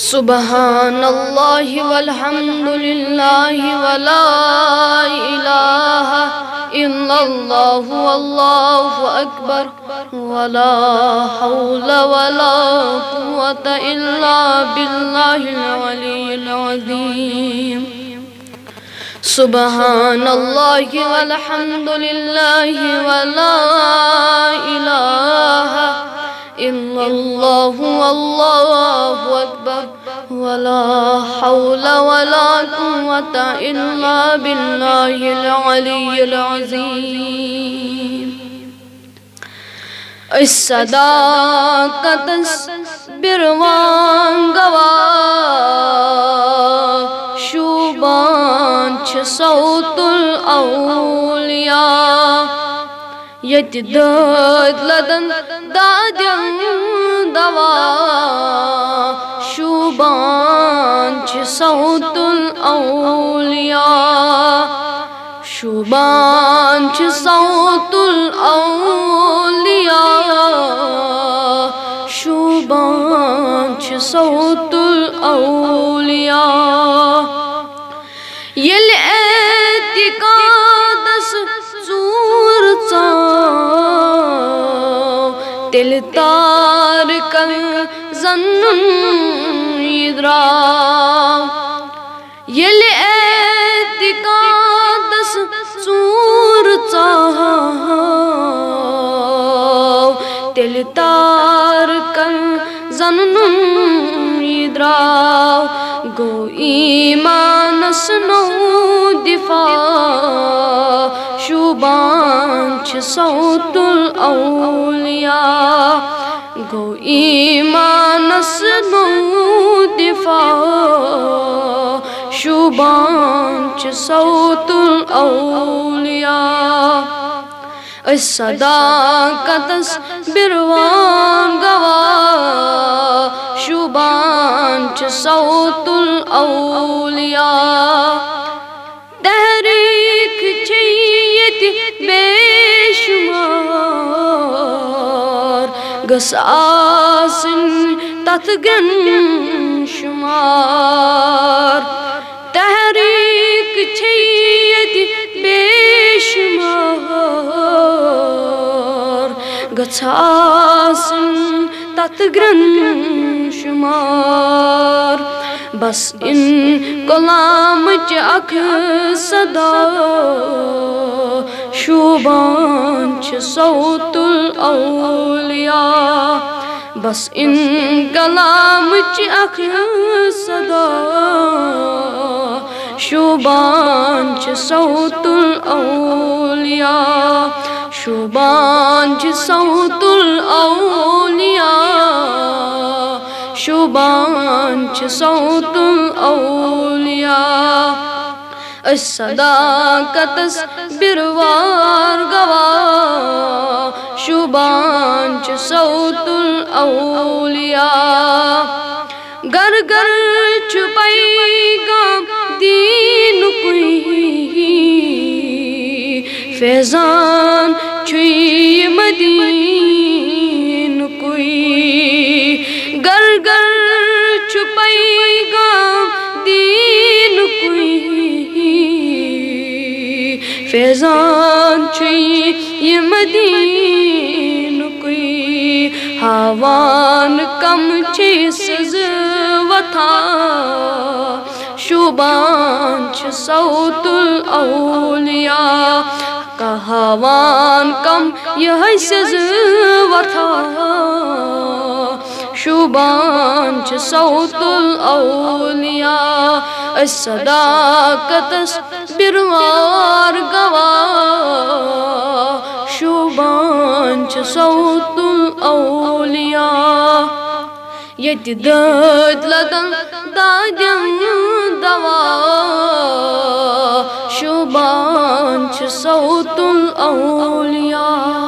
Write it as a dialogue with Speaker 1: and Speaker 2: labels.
Speaker 1: سبحان اللہ والحمد للہ ولا الہ الا اللہ واللہ اکبر ولا حول ولا قوة الا باللہ العلی العظیم سبحان اللہ والحمد للہ ولا الہ الا اللہ واللہ اکبر ولا حول ولا قوة الا باللہ العلی العظیم اس صداقت بروان گواہ شوبان چھ صوت الاولیاء یت داد لدن دادن دوا شوبان چھ صوت الاولیاء شوبان چھ صوت الاولیاء شوبان چھ صوت الاولیاء یل اعتقادس ژور ژاو تیل تارکن زنن یدراو یل اعتقادس ژور ژاو تیل تارکن زنن یدراو گو ایمانس نو دفاع شوبان چھ صوت الاولیاء گو ایمانس نو دفاع شوبان چھ صوت الاولیاء اس صداقتس بروان گواہ شوبان چھ صوت الاولیاء تحریک چیت بے شمار گس آسن تت گن شمار تحریک چیت بے شمار گس آسن تت گن شمار بس ان کلام اکھ صدا شوبان چھ صوت الاولیاء بس ان کلام اکھ صدا شوبان چھ صوت الاولیاء شوبان چھ صوت الاولیاء شوبان چھ صوت الاولیاء اس صداقتس بروار گواہ شوبان چھ صوت الاولیاء گر گر چھپائی گام دین کوئی فیضان چھوئی مدین کوئی گر گر چھپائی گام دین کوئی فیضان چھوئی مدین کوئی ہاوان کم چھ سز وطا شوبان چھ صوت الاولیاء کہاوان کم یہ سز وطا شوبان چھ صوت الاولیاء اس صداقتس بروار گواہ شوبان چھ صوت الاولیاء یت داد لدن دادن دوا شوبان چھ صوت الاولیاء